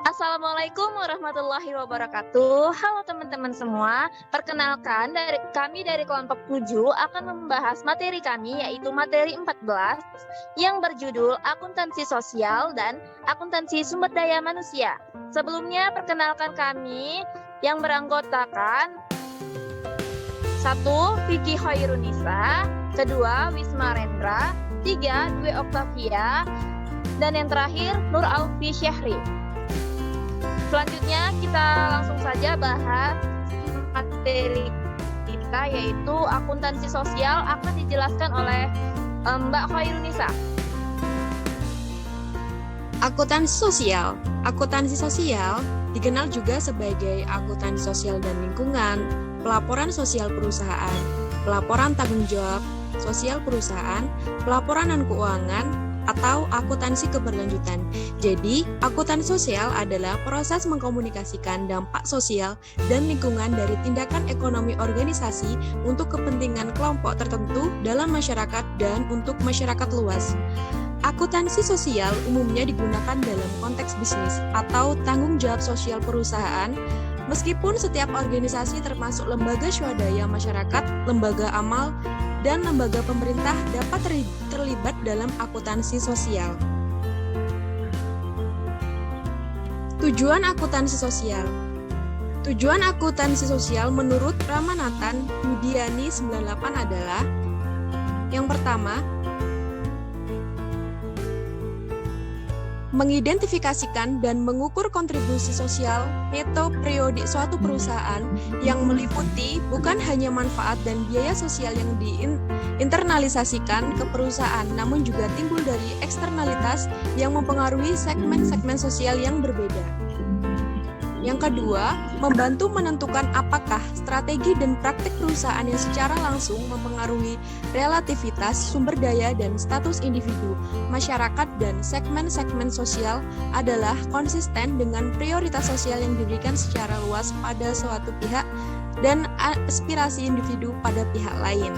Assalamualaikum warahmatullahi wabarakatuh. Halo teman-teman semua. Perkenalkan, kami dari kelompok 7 akan membahas materi kami, yaitu materi 14 yang berjudul Akuntansi Sosial dan Akuntansi Sumber Daya Manusia. Sebelumnya perkenalkan kami yang beranggotakan 1. Vicky Hoirunisa, 2. Wisma Rendra, 3. Dwi Oktavia, dan yang terakhir Nur Alfi Syahri. Selanjutnya kita langsung saja bahas materi kita, yaitu akuntansi sosial, akan dijelaskan oleh Mbak Khairunisa. Akuntansi sosial dikenal juga sebagai akuntansi sosial dan lingkungan, pelaporan sosial perusahaan, pelaporan tanggung jawab sosial perusahaan, pelaporan dan keuangan, atau akuntansi keberlanjutan. Jadi, akuntansi sosial adalah proses mengkomunikasikan dampak sosial dan lingkungan dari tindakan ekonomi organisasi untuk kepentingan kelompok tertentu dalam masyarakat dan untuk masyarakat luas. Akuntansi sosial umumnya digunakan dalam konteks bisnis atau tanggung jawab sosial perusahaan, meskipun setiap organisasi termasuk lembaga swadaya masyarakat, lembaga amal, dan lembaga pemerintah dapat terlibat dalam akuntansi sosial. Tujuan akuntansi sosial. Tujuan akuntansi sosial menurut Ramanathan Yudiani 98 adalah: yang pertama, mengidentifikasikan dan mengukur kontribusi sosial neto periodik suatu perusahaan yang meliputi bukan hanya manfaat dan biaya sosial yang diinternalisasikan ke perusahaan, namun juga timbul dari eksternalitas yang mempengaruhi segmen-segmen sosial yang berbeda. Yang kedua, membantu menentukan apakah strategi dan praktik perusahaan yang secara langsung mempengaruhi relativitas sumber daya dan status individu, masyarakat, dan segmen-segmen sosial adalah konsisten dengan prioritas sosial yang diberikan secara luas pada suatu pihak dan aspirasi individu pada pihak lain.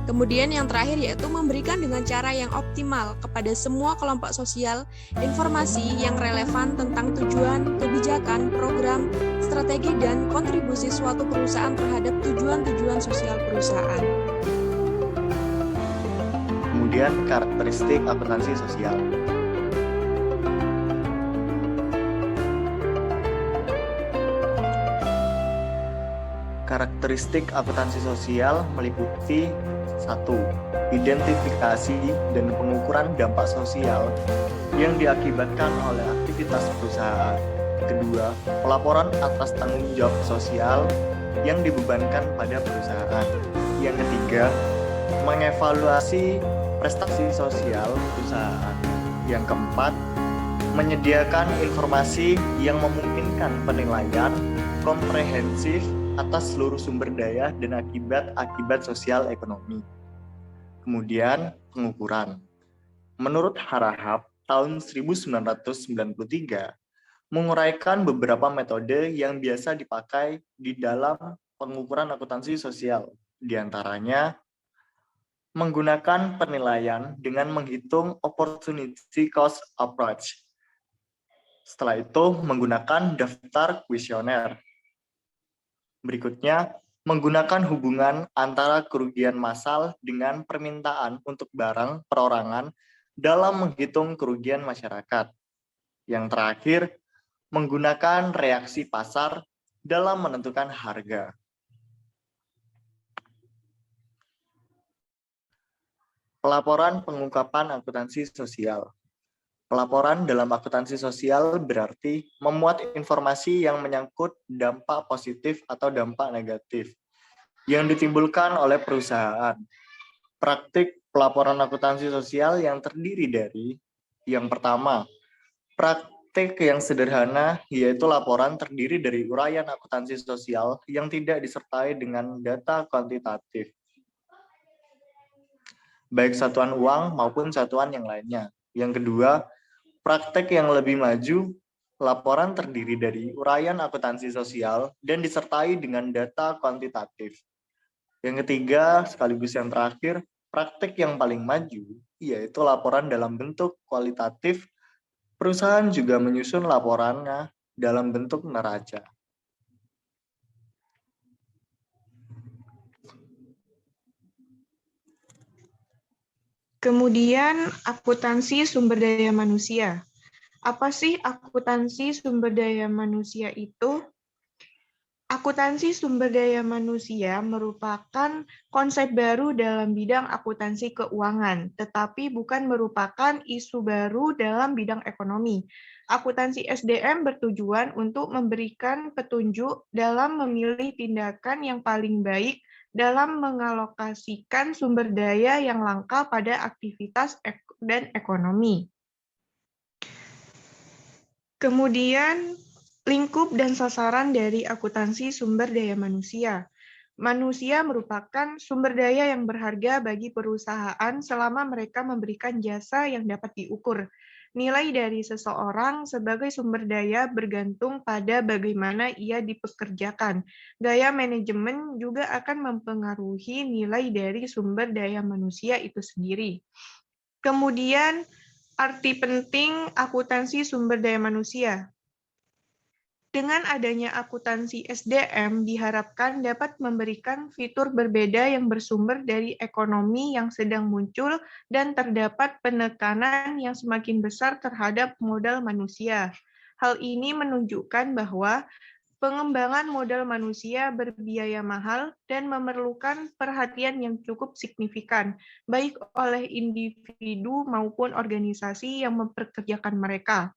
Kemudian yang terakhir yaitu memberikan dengan cara yang optimal kepada semua kelompok sosial informasi yang relevan tentang tujuan, kebijakan, program, strategi, dan kontribusi suatu perusahaan terhadap tujuan-tujuan sosial perusahaan. Kemudian karakteristik akuntansi sosial. Karakteristik akuntansi sosial meliputi 1. Identifikasi dan pengukuran dampak sosial yang diakibatkan oleh aktivitas perusahaan. Kedua, pelaporan atas tanggung jawab sosial yang dibebankan pada perusahaan. Yang ketiga, mengevaluasi prestasi sosial perusahaan. Yang keempat, menyediakan informasi yang memungkinkan penilaian komprehensif atas seluruh sumber daya dan akibat sosial ekonomi. Kemudian, pengukuran. Menurut Harahap, tahun 1993, menguraikan beberapa metode yang biasa dipakai di dalam pengukuran akuntansi sosial. Di antaranya, menggunakan penilaian dengan menghitung opportunity cost approach. Setelah itu, menggunakan daftar kuesioner. Berikutnya, menggunakan hubungan antara kerugian massal dengan permintaan untuk barang perorangan dalam menghitung kerugian masyarakat. Yang terakhir, menggunakan reaksi pasar dalam menentukan harga. Pelaporan pengungkapan akuntansi sosial. Pelaporan dalam akuntansi sosial berarti memuat informasi yang menyangkut dampak positif atau dampak negatif yang ditimbulkan oleh perusahaan. Praktik pelaporan akuntansi sosial yang terdiri dari: yang pertama, praktik yang sederhana, yaitu laporan terdiri dari uraian akuntansi sosial yang tidak disertai dengan data kuantitatif, baik satuan uang maupun satuan yang lainnya. Yang kedua, praktek yang lebih maju, laporan terdiri dari uraian akuntansi sosial dan disertai dengan data kuantitatif. Yang ketiga, sekaligus yang terakhir, praktek yang paling maju, yaitu laporan dalam bentuk kualitatif. Perusahaan juga menyusun laporannya dalam bentuk neraca. Kemudian, akuntansi sumber daya manusia. Apa sih akuntansi sumber daya manusia itu? Akuntansi sumber daya manusia merupakan konsep baru dalam bidang akuntansi keuangan, tetapi bukan merupakan isu baru dalam bidang ekonomi. Akuntansi SDM bertujuan untuk memberikan petunjuk dalam memilih tindakan yang paling baik dalam mengalokasikan sumber daya yang langka pada aktivitas dan ekonomi. Kemudian, lingkup dan sasaran dari akuntansi sumber daya manusia. Manusia merupakan sumber daya yang berharga bagi perusahaan selama mereka memberikan jasa yang dapat diukur. Nilai dari seseorang sebagai sumber daya bergantung pada bagaimana ia dipekerjakan. Gaya manajemen juga akan mempengaruhi nilai dari sumber daya manusia itu sendiri. Kemudian, arti penting akuntansi sumber daya manusia. Dengan adanya akuntansi SDM diharapkan dapat memberikan fitur berbeda yang bersumber dari ekonomi yang sedang muncul dan terdapat penekanan yang semakin besar terhadap modal manusia. Hal ini menunjukkan bahwa pengembangan modal manusia berbiaya mahal dan memerlukan perhatian yang cukup signifikan, baik oleh individu maupun organisasi yang mempekerjakan mereka.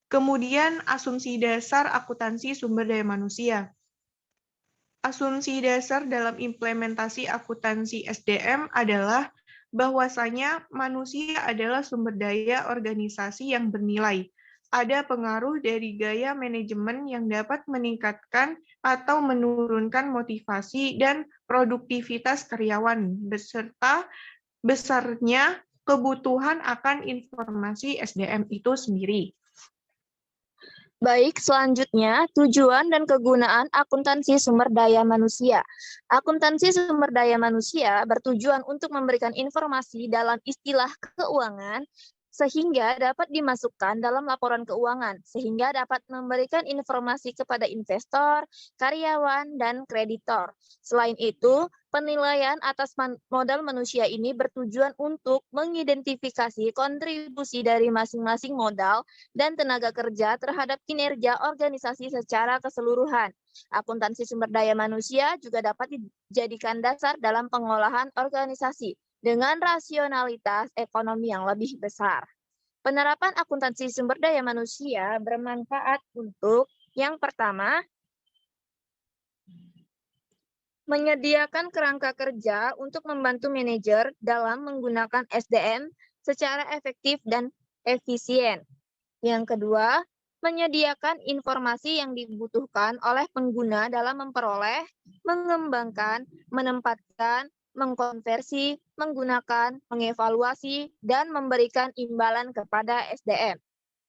Kemudian, asumsi dasar akuntansi sumber daya manusia. Asumsi dasar dalam implementasi akuntansi SDM adalah bahwasanya manusia adalah sumber daya organisasi yang bernilai. Ada pengaruh dari gaya manajemen yang dapat meningkatkan atau menurunkan motivasi dan produktivitas karyawan, beserta besarnya kebutuhan akan informasi SDM itu sendiri. Baik, selanjutnya tujuan dan kegunaan akuntansi sumber daya manusia. Akuntansi sumber daya manusia bertujuan untuk memberikan informasi dalam istilah keuangan sehingga dapat dimasukkan dalam laporan keuangan, sehingga dapat memberikan informasi kepada investor, karyawan, dan kreditor. Selain itu, penilaian atas modal manusia ini bertujuan untuk mengidentifikasi kontribusi dari masing-masing modal dan tenaga kerja terhadap kinerja organisasi secara keseluruhan. Akuntansi sumber daya manusia juga dapat dijadikan dasar dalam pengolahan organisasi dengan rasionalitas ekonomi yang lebih besar. Penerapan akuntansi sumber daya manusia bermanfaat untuk yang pertama, menyediakan kerangka kerja untuk membantu manajer dalam menggunakan SDM secara efektif dan efisien. Yang kedua, menyediakan informasi yang dibutuhkan oleh pengguna dalam memperoleh, mengembangkan, menempatkan, mengkonversi, menggunakan, mengevaluasi, dan memberikan imbalan kepada SDM.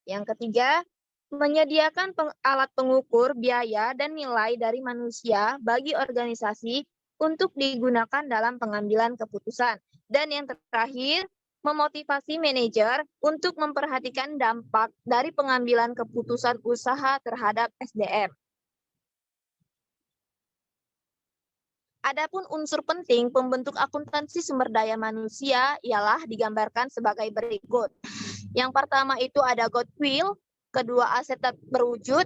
Yang ketiga, menyediakan alat pengukur biaya dan nilai dari manusia bagi organisasi untuk digunakan dalam pengambilan keputusan. Dan yang terakhir, memotivasi manajer untuk memperhatikan dampak dari pengambilan keputusan usaha terhadap SDM. Adapun unsur penting pembentuk akuntansi sumber daya manusia ialah digambarkan sebagai berikut. Yang pertama itu ada goodwill, kedua aset berwujud,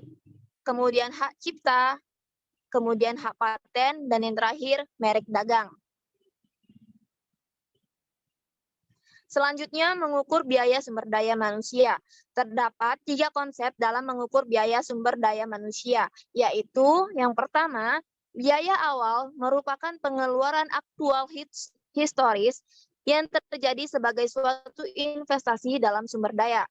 kemudian hak cipta, kemudian hak paten, dan yang terakhir merek dagang. Selanjutnya, mengukur biaya sumber daya manusia. Terdapat 3 konsep dalam mengukur biaya sumber daya manusia, yaitu yang pertama, biaya awal merupakan pengeluaran aktual historis yang terjadi sebagai suatu investasi dalam sumber daya.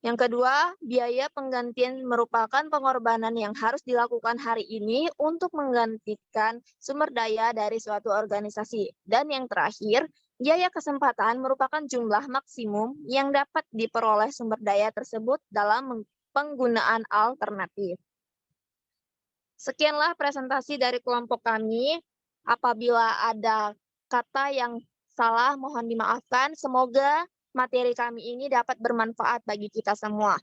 Yang kedua, biaya penggantian merupakan pengorbanan yang harus dilakukan hari ini untuk menggantikan sumber daya dari suatu organisasi. Dan yang terakhir, biaya kesempatan merupakan jumlah maksimum yang dapat diperoleh sumber daya tersebut dalam penggunaan alternatif. Sekianlah presentasi dari kelompok kami. Apabila ada kata yang salah, mohon dimaafkan. Semoga materi kami ini dapat bermanfaat bagi kita semua.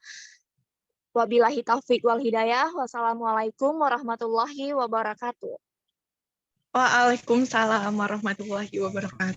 Wabillahi taufik wal hidayah. Wassalamualaikum warahmatullahi wabarakatuh. Waalaikumsalam warahmatullahi wabarakatuh.